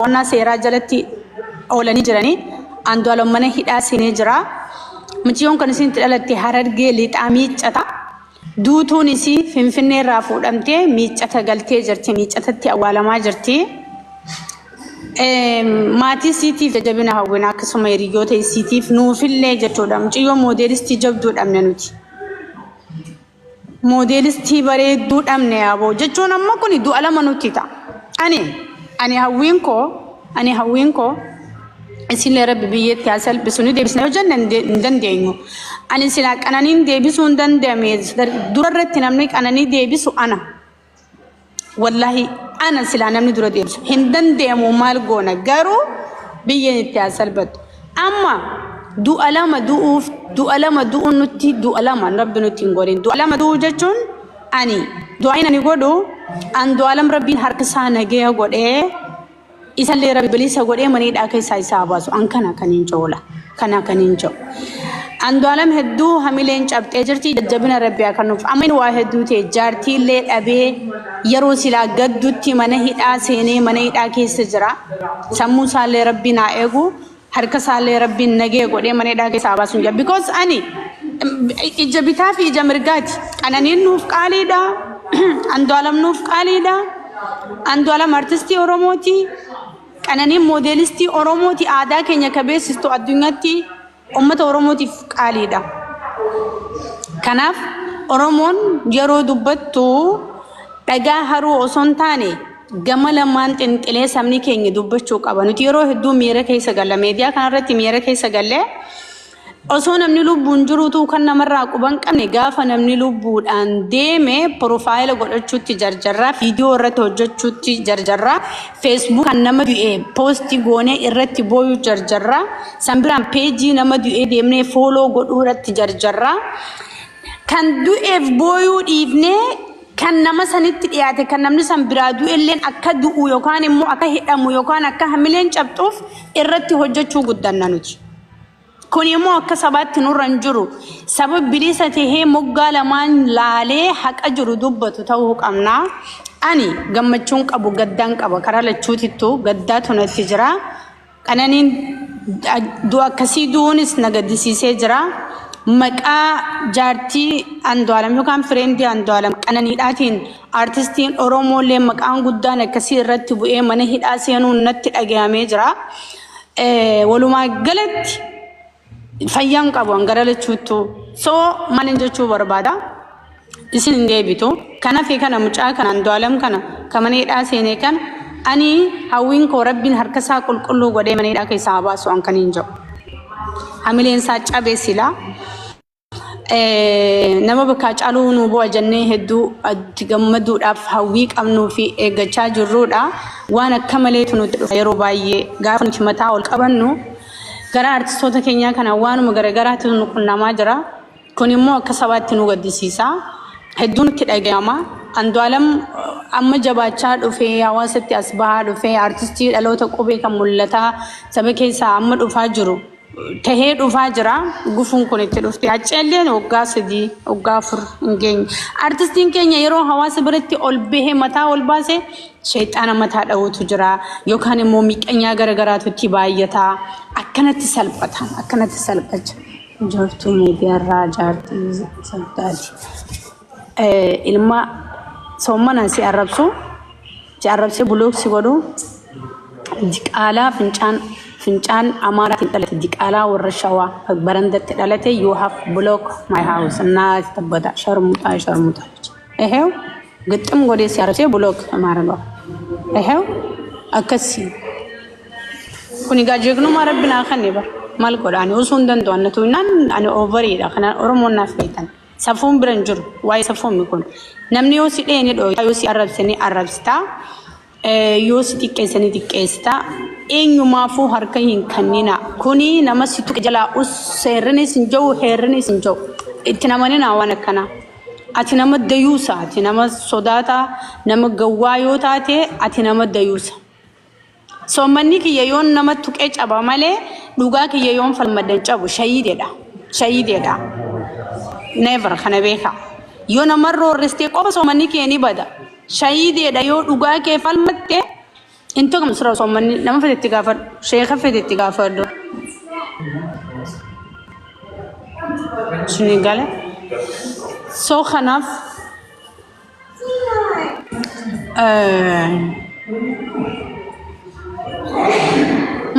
to'annaa seeraa jalatti oolanii jiranii Andu'aalam mana hidhaa seenee jira. Mucayyoon kan isin dhalatte Harargee lixaa miiccata. Duutuun isii Finfinnee irraa fuudhamtee miiccata galtee jirti. Miiccatatti awwaalamaa jirti. Maatii isiitiif jajjabina hawwina akkasuma hiriyoota isiitiif nuufillee jechuudha. Mucayyoon moodeelistii jabduu dhabne nuti. Moodeelistii bareedduu dhabne yaaboo jechuun amma kun du'a lama nuti ta'a. Ani hawwiin koo isinlee rabbi biyyeetti haa salphisu ni deebisna yoo jenne hin dandeenyu. Ani silaa qananiin deebisuu hin danda'ame durarratti namni qananii deebisu ana. Wallahi ana silaa namni dura deebisu hin danda'amu maal goona garuu biyyeen itti haa salphatu. Amma du'a lama du'uun nuti du'a lama rabbi nuti hin godhin. Du'a lama du'uu jechuun ani du'aayin ani godhu Andu'aalam rabbiin harka isaa nagaya godhee isallee rabbi bilisa godhee maniidhaa keessaa isaa baasu an kana kaniin joola kana kaniin joo. Andu'aalam hedduu hamileen cabxee jirti jajjabina rabbi haa kennuuf amin waa hedduu ta'e jaartiillee dhabee yeroo silaa gaddutti mana hidhaa seenee mana hidhaa keessa jira. Sammuu isaallee rabbiin haa eegu harka isaallee rabbiin nagaya godhee mana hidhaa keessaa baasu hin jiru. Because ani ija bitaa fi ija mirgaati. Qananiin nuuf qaaliidha. Andu'aalam nuuf qaaliidha. Andu'aalam artistii Oromooti. Qananiin moodeelistii Oromooti. Aadaa keenya kabeessistu addunyaatti ummata Oromootiif qaaliidha. Kanaaf Oromoon yeroo dubbattu dhagaa haruu osoo hin taane gama lamaan xinxilee sabni keenya dubbachuu qaba. Nuti yeroo hedduu miira keessa galla. Miidiyaa kanarratti miira keessa gallee osoo namni lubbuun jiruutu kan namarraa quban qabne gaafa namni lubbuudhaan deeme profaayila godhachuutti jarjarraa viidiyoo irratti hojjechuutti jarjarraa feesbuuk kan nama du'e poostii goonee irratti booyuu jarjarraa sanbiraan peejii nama du'e deemnee fooloo godhuu irratti jarjarraa kan du'eef booyuu dhiifnee kan nama sanitti dhiyaate kan namni san biraa du'elleen akka du'u yookaan immoo akka hidhamu yookaan akka hamileen cabxuuf irratti hojjechuu guddanna nuti. Kun immoo akka sabaatti nurra hin jiru. Sabab bilisa tahee moggaa lamaan laalee haqa jiru dubbatu ta'uu qabna. Ani gammachuun qabu gaddaan qaba. Karaa lachuutittu gaddaatu natti jira. Qananiin du'a akkasii du'uunis na gaddisiisee jira. Maqaa jaartii Andu'aalam yookaan fireendii Andu'aalam qananiidhaatiin artistiin Oromoolee maqaan guddaan akkasii irratti bu'ee mana hidhaa seenuun natti dhaga'amee jira. Walumaa galatti fayyaan qabu angara lachuuttu maalin jechuu barbaada isin hin deebitu kana fi kana mucaa kana Andu'aalam kana kamaneedhaa seenee kan ani hawwiin koo rabbiin harka isaa qulqulluu godhee maneedhaa keessaa baasu an kaniin jedhu hamileen isaa cabee sila nama bakka caaluu nu bu'a jennee hedduu itti gammaduudhaaf hawwii qabnuu fi eeggachaa jirruudha waan akka maleetu nuti dhufa yeroo baay'ee gaafa nuti mataa ol qabannu gara artistoota keenyaa kana waanuma garagaraatu nu qunnamaa jira. Kun immoo akka sabaatti nu gaddisiisa. Hedduun itti dhaga'ama. Andu'aalam amma jabaachaa dhufee hawaasatti as bahaa dhufee artistii dhaloota qubee kan mul'ataa saba keessaa amma dhufaa jiru. Tahee dhufaa jira. Gufuun kun itti dhufte. Acceelleen waggaa 3 waggaa 4 hin geenye. Artistiin keenya yeroo hawaasa biratti ol bahee mataa ol baase shayxaana mataa dhawutu jira yookaan immoo miqanyaa garagaraatu itti baay'ata. Akkanatti salphacha. Jaartuu miidiyaarraa jaartii salphaati. Ilma soommanaan si arrabsee bulooksi godhu diqaalaa fincaan Amaaraatiin dhalate diqaalaa warra Shawaa barandatti dhalate you have block my house naa tabbata sharmuutaa. Ehew ግጥም ጎዴ ሲያርሴ ብሎክ ማረጋው እሄው አከሲ ኩኒ ጋጀግኑ ማረብና ከነባ ማልቆዳኒ ወሱን ደንቷነቱ እናን አነ ኦቨር ይዳ ከና ኦሮሞና ፈይታን ሰፉን ብረንጅሩ ዋይ ሰፉን ሚኮን ነምኒ ወሲዴ ኔ ዶ ዮሲ አረብሰኒ አረብስታ ዮሲ ዲቄስታ ኤኙ ማፉ ሀርከይን ከኒና ኩኒ ነመሲቱ ከጀላ ኡስ ሴርኒ ሲንጆ ሄርኒ ሲንጆ ኢትናማኔና ዋነከና ati nama dayuusa ati nama sodaata nama gawwaayoo taate ati nama dayuusa soommanni kiyyoon nama tuqee caba malee dhugaa kiyyoon falmadan cabu shayideedha never kana beeka yoo nama roorristee qofa soommanni kee ni bada shayideedha yoo dhugaa kee falmatte انتو كم سرا صومني لما فدت تغافر شيخ فدت تغافر دو شنو قال سو خناف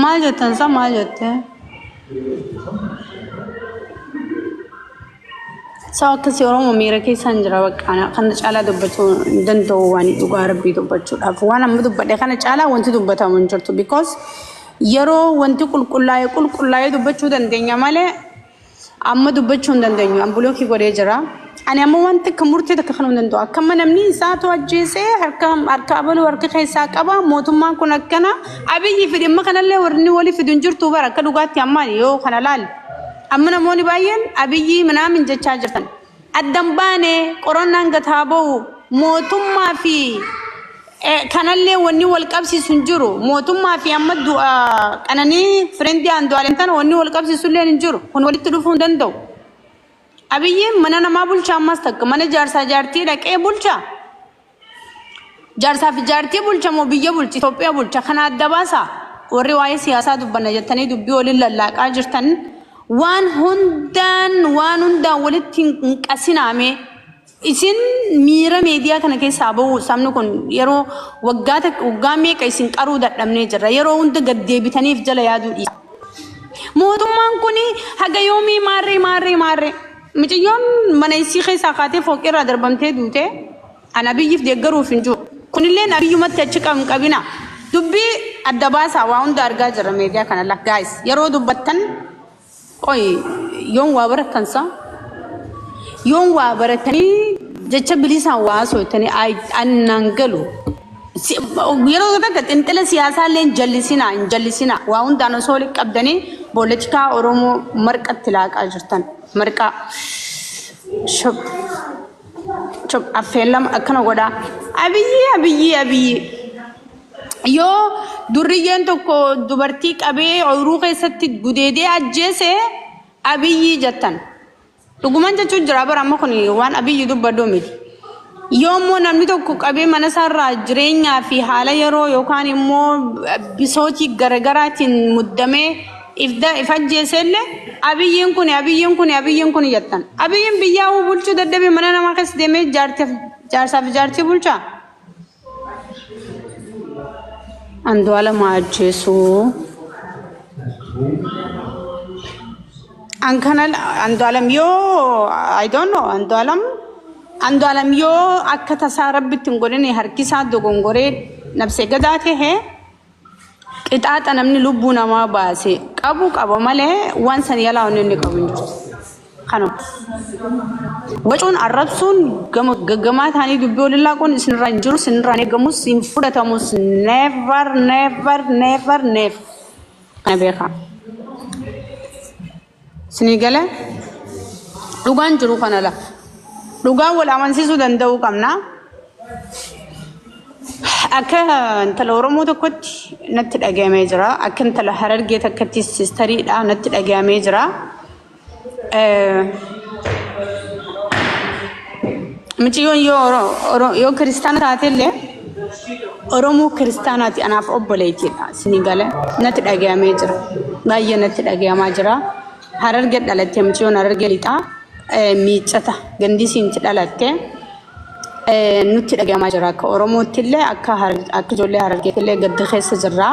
ما جتن سا ما جتن سو كسي ورمو ميرا كي سنجرا وقانا خند چالا دبتو دندو واني دوغا ربي دبتو افوانا مدبت خند چالا وانت دبتا منجرتو because يرو وانت كل كلاي دبتو دندنيا مالي اما دبتو دندنيا امبلو كي غوري جرا انا اما وانت كمرتي دكخنو دندو كما نمني ساتو اجيسه اركابل ورك خيسا قبا موتما كنكنا ابي في دم خنله ورني ولي في دنجرتو بركه دغات يامال يو خنلال أمنا موني باين أبيجي منامن جتشاجرتن الدمبانة كورونا نقطعبو موتم ما في كان اللي وني والكابسي سنجرو موتم ما في أمدو أناني فريندي عندو علمتان وني والكابسي سلي نجرو هون ولي تلوفون دندو أبيجي منانا ما بولشا ماستك منا جارسا جارتي لك إيه بولشا جارسا في جارتي بولشا مو بيجي بولشي توبيا بولشا خنا الدباسا والرواية سياسة دبنا جتني دبي ولي للاك أجرتن وان هندان ولتين قسنامه isin miira meediyaa kana keessa bahu samnu kun yeroo waggaame kaysin qaruu dadhabne jirra yeroo hunda gaddeebitaniif jala yaadu dhiisa mootummaan kuni haga yoomi maarre miciyyoon mana isii keessa qaatee fooqirra darbamtee duute ana biyyiif deeggaruuf hinju kunillee nabiyyumatti achi qabina dubbi adda baasaa waa hunda argaa jirra meediyaa kana la guys yeroo dubbattan qoy yoon waa baratansa yoon waa baratanii jecha bilisa waa sootanii annangalu yeroo tokko xinxala siyaasaa leen jallisina waa hundaan osoo qabdanii poolitikaa oromoo marqatti laaqaa jirtan marqa shop affeellam akkana godha abiyyi yoo durriyyeen tokko dubartii qabee ooyiruu keessatti gudeedee ajjeese abiyyi jettan dhugumaan jechuun jira bara amma kun waan abiyyi dubbadoo miti yoommoo namni tokko qabee mana isaarraa jireenyaa fi haala yeroo yookaan immoo bisootii garagaraatiin muddamee if ajjeesellee abiyyiin kun jettan abiyyiin biyyaa bulchuu dadhabee mana namaa keessa deemee jaarsaaf jaartii bulchaa Anduala maajesu Ankanal andualam yo I don't know andualam yo akka tasarabbitti ngorene harkisa dogongore nabse gadaate he qixaaxa namni lubbuu namaa baase qabu male waan san yala onni qabin kanu wacuun arrabsuun gama taanii dubbii walillaa kun isinirraa hin jiru isinirraa eegamus hin fudhatamus never kana beeka isinii galee dhugaan jiru kana la dhugaan wal amansiisuu danda'uu qabna akka intala oromoo tokkotti natti dhaga'amee jira akka intala harargee takkatti sistariidha natti dhaga'amee jira Michiyon yo Kristana taatelle Oromoo Kristanaati anaaf obboleettiidha sinigale natti dhaga'amee jira baay'ee natti dhaga'amaa jira harargee dhalattee michiyon harargee lixa miicata gandisiinti dhalattee nutti dhaga'amaa jira akka Oromoottillee akka ijoollee harargeettillee gadda keessa jirra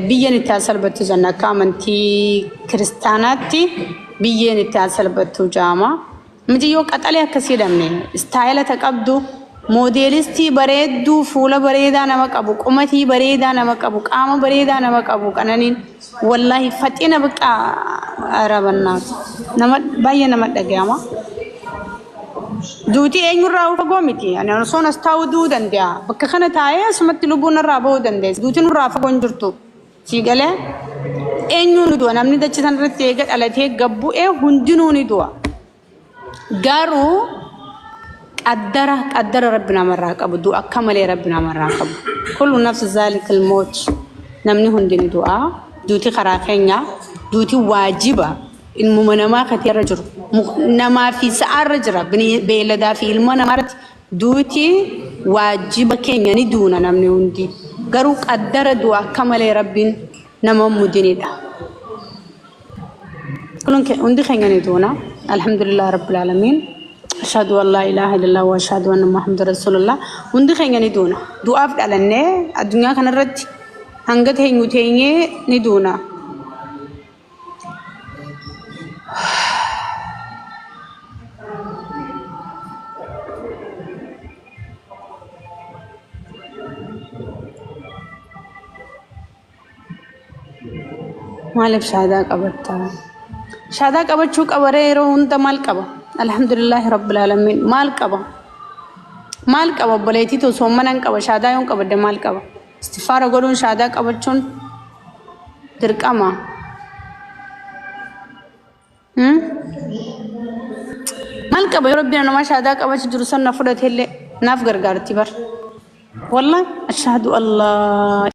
biyyeen itti asalbattu janna akka amantii Kristanaatti biyyeen itti asalbattu jaama Mijiyo qaxalee akkasii dhamne istaayila taqabdu modeelistii bareedduu fuula bareedaa nama qabu qumatii bareedaa nama qabu qaama bareedaa nama qabu qananiin wallahi faxina baqa arabannaat nama baay'ee nama dhaga'ama duuti eenyurraa fagoo miti ani osoon astaa'u duu danda'a bakka kana taa'ee asumatti lubbuun irraa bahuu dandeessa duutiin irraa fagoo hin jirtu siigalee eenyuun du'a namni dachisan irratti eega dhalatee gabbu'ee hundinuu ni du'a Garu qaddara rabbina marraa qabu du'a akka malee rabbina marraa qabu kullu nafsi zalikal maut namni hundini du'a duuti karaa keenya duuti waajiba ilmuma namaa kati irra jiru namaa fi sa'arra jira beeladaa fi ilma namaatti duuti waajiba keenya ni duuna namni hundi قروك أدر دعاء كمال ربين نمام مدينة كلهم عندي خيانة دونا الحمد لله رب العالمين أشهد أن لا إله إلا الله وأشهد أن محمد رسول الله عندي خيانة دونا دعاء على الدنيا كان الرد هنگت هنگو تيني ندونا مالف شهادة قبرتها شهادة قبر شو قبره يرون تمال قبر الحمد لله رب العالمين مال قبر بليتي تو سومنان قبر شهادة يوم قبر دمال قبر استغفار قولون شهادة قبر شون تركما مال قبر ربنا نما شهادة قبر جرسن نفرت هلا ناف غرغرتي بر والله أشهد الله